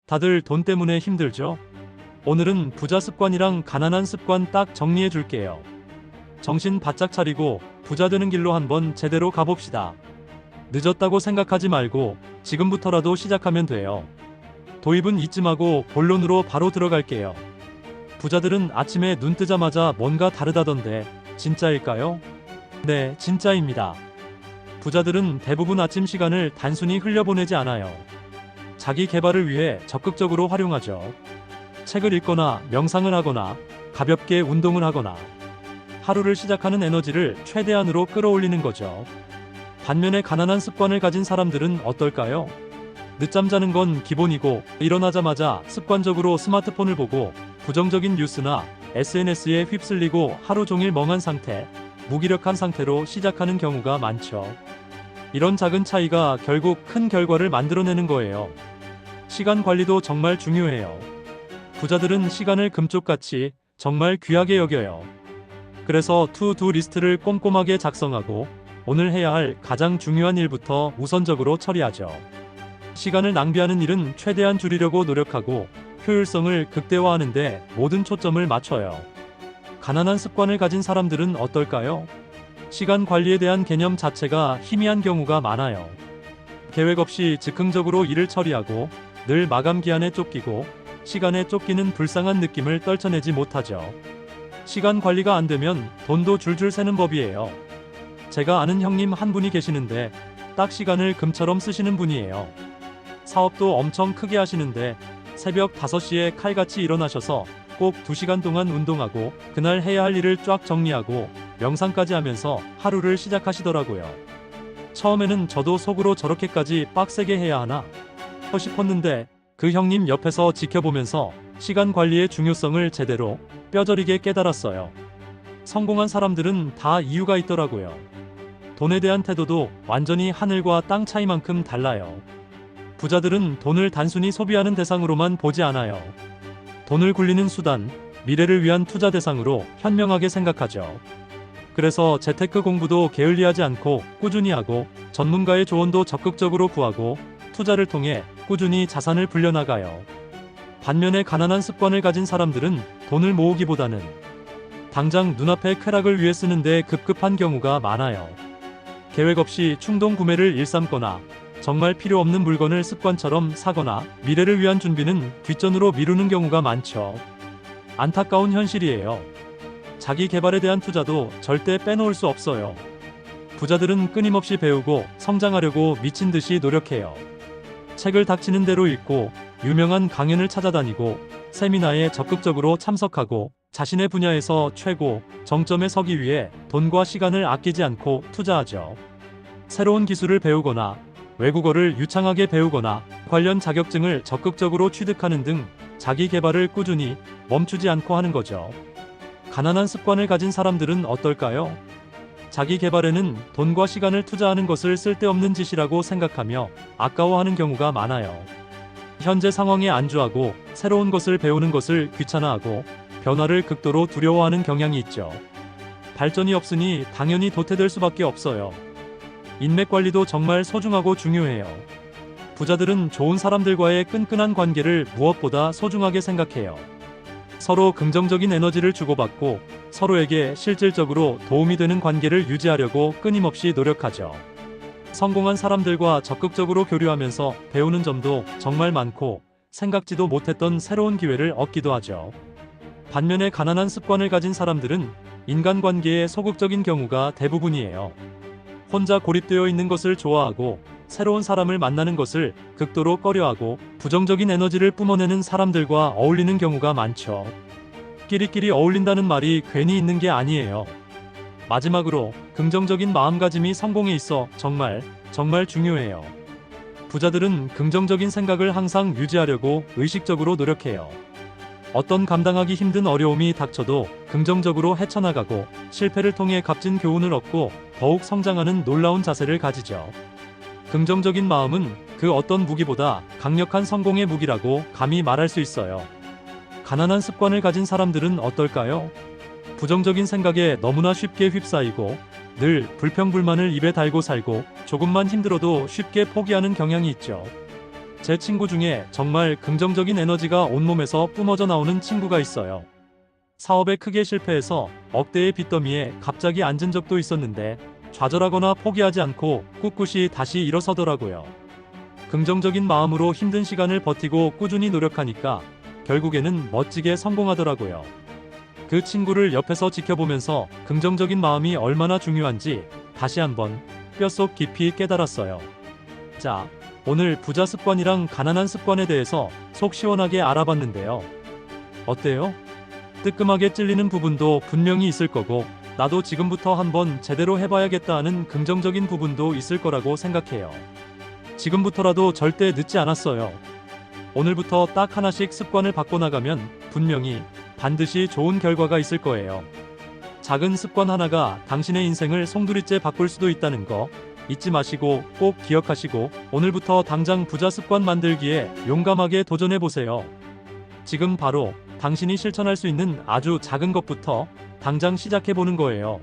다들 돈 때문에 힘들죠? 오늘은 부자 습관이랑 가난한 습관 딱 정리해 줄게요. 정신 바짝 차리고 부자 되는 길로 한번 제대로 가봅시다. 늦었다고 생각하지 말고 지금부터라도 시작하면 돼요. 도입은 이쯤하고 본론으로 바로 들어갈게요. 부자들은 아침에 눈 뜨자마자 뭔가 다르다던데 진짜일까요? 네, 진짜입니다. 부자들은 대부분 아침 시간을 단순히 흘려보내지 않아요. 자기 개발을 위해 적극적으로 활용하죠. 책을 읽거나 명상을 하거나 가볍게 운동을 하거나 하루를 시작하는 에너지를 최대한으로 끌어올리는 거죠. 반면에 가난한 습관을 가진 사람들은 어떨까요? 늦잠 자는 건 기본이고 일어나자마자 습관적으로 스마트폰을 보고 부정적인 뉴스나 SNS에 휩쓸리고 하루 종일 멍한 상태, 무기력한 상태로 시작하는 경우가 많죠. 이런 작은 차이가 결국 큰 결과를 만들어내는 거예요. 시간 관리도 정말 중요해요. 부자들은 시간을 금쪽같이 정말 귀하게 여겨요. 그래서 투두 리스트를 꼼꼼하게 작성하고 오늘 해야 할 가장 중요한 일부터 우선적으로 처리하죠. 시간을 낭비하는 일은 최대한 줄이려고 노력하고 효율성을 극대화하는데 모든 초점을 맞춰요. 가난한 습관을 가진 사람들은 어떨까요? 시간 관리에 대한 개념 자체가 희미한 경우가 많아요. 계획 없이 즉흥적으로 일을 처리하고 늘 마감 기한에 쫓기고 시간에 쫓기는 불쌍한 느낌을 떨쳐내지 못하죠. 시간 관리가 안 되면 돈도 줄줄 새는 법이에요. 제가 아는 형님 한 분이 계시는데 딱 시간을 금처럼 쓰시는 분이에요. 사업도 엄청 크게 하시는데 새벽 5시에 칼같이 일어나셔서 꼭 2시간 동안 운동하고 그날 해야 할 일을 쫙 정리하고 명상까지 하면서 하루를 시작하시더라고요. 처음에는 저도 속으로 저렇게까지 빡세게 해야 하나 싶었는데 그 형님 옆에서 지켜보면서 시간 관리의 중요성을 제대로 뼈저리게 깨달았어요. 성공한 사람들은 다 이유가 있더라고요. 돈에 대한 태도도 완전히 하늘과 땅 차이만큼 달라요. 부자들은 돈을 단순히 소비하는 대상으로만 보지 않아요. 돈을 굴리는 수단, 미래를 위한 투자 대상으로 현명하게 생각하죠. 그래서 재테크 공부도 게을리하지 않고 꾸준히 하고 전문가의 조언도 적극적으로 구하고 투자를 통해 꾸준히 자산을 불려나가요. 반면에 가난한 습관을 가진 사람들은 돈을 모으기보다는 당장 눈앞의 쾌락을 위해 쓰는데 급급한 경우가 많아요. 계획 없이 충동 구매를 일삼거나 정말 필요 없는 물건을 습관처럼 사거나 미래를 위한 준비는 뒷전으로 미루는 경우가 많죠. 안타까운 현실이에요. 자기 개발에 대한 투자도 절대 빼놓을 수 없어요. 부자들은 끊임없이 배우고 성장하려고 미친 듯이 노력해요. 책을 닥치는 대로 읽고 유명한 강연을 찾아다니고 세미나에 적극적으로 참석하고 자신의 분야에서 최고 정점에 서기 위해 돈과 시간을 아끼지 않고 투자하죠. 새로운 기술을 배우거나 외국어를 유창하게 배우거나 관련 자격증을 적극적으로 취득하는 등 자기 개발을 꾸준히 멈추지 않고 하는 거죠. 가난한 습관을 가진 사람들은 어떨까요? 자기 개발에는 돈과 시간을 투자하는 것을 쓸데없는 짓이라고 생각하며 아까워하는 경우가 많아요. 현재 상황에 안주하고 새로운 것을 배우는 것을 귀찮아하고 변화를 극도로 두려워하는 경향이 있죠. 발전이 없으니 당연히 도태될 수밖에 없어요. 인맥 관리도 정말 소중하고 중요해요. 부자들은 좋은 사람들과의 끈끈한 관계를 무엇보다 소중하게 생각해요. 서로 긍정적인 에너지를 주고받고 서로에게 실질적으로 도움이 되는 관계를 유지하려고 끊임없이 노력하죠. 성공한 사람들과 적극적으로 교류하면서 배우는 점도 정말 많고 생각지도 못했던 새로운 기회를 얻기도 하죠. 반면에 가난한 습관을 가진 사람들은 인간관계에 소극적인 경우가 대부분이에요. 혼자 고립되어 있는 것을 좋아하고 새로운 사람을 만나는 것을 극도로 꺼려하고 부정적인 에너지를 뿜어내는 사람들과 어울리는 경우가 많죠. 끼리끼리 어울린다는 말이 괜히 있는 게 아니에요. 마지막으로 긍정적인 마음가짐이 성공에 있어 정말 중요해요. 부자들은 긍정적인 생각을 항상 유지하려고 의식적으로 노력해요. 어떤 감당하기 힘든 어려움이 닥쳐도 긍정적으로 헤쳐나가고 실패를 통해 값진 교훈을 얻고 더욱 성장하는 놀라운 자세를 가지죠. 긍정적인 마음은 그 어떤 무기보다 강력한 성공의 무기라고 감히 말할 수 있어요. 가난한 습관을 가진 사람들은 어떨까요? 부정적인 생각에 너무나 쉽게 휩싸이고 늘 불평불만을 입에 달고 살고 조금만 힘들어도 쉽게 포기하는 경향이 있죠. 제 친구 중에 정말 긍정적인 에너지가 온몸에서 뿜어져 나오는 친구가 있어요. 사업에 크게 실패해서 억대의 빚더미에 갑자기 앉은 적도 있었는데 좌절하거나 포기하지 않고 꿋꿋이 다시 일어서더라고요. 긍정적인 마음으로 힘든 시간을 버티고 꾸준히 노력하니까 결국에는 멋지게 성공하더라고요. 그 친구를 옆에서 지켜보면서 긍정적인 마음이 얼마나 중요한지 다시 한번 뼛속 깊이 깨달았어요. 자, 오늘 부자 습관이랑 가난한 습관에 대해서 속 시원하게 알아봤는데요. 어때요? 뜨끔하게 찔리는 부분도 분명히 있을 거고, 나도 지금부터 한번 제대로 해봐야겠다 하는 긍정적인 부분도 있을 거라고 생각해요. 지금부터라도 절대 늦지 않았어요. 오늘부터 딱 하나씩 습관을 바꿔나가면 분명히 반드시 좋은 결과가 있을 거예요. 작은 습관 하나가 당신의 인생을 송두리째 바꿀 수도 있다는 거 잊지 마시고 꼭 기억하시고, 오늘부터 당장 부자 습관 만들기에 용감하게 도전해보세요. 지금 바로 당신이 실천할 수 있는 아주 작은 것부터 당장 시작해보는 거예요.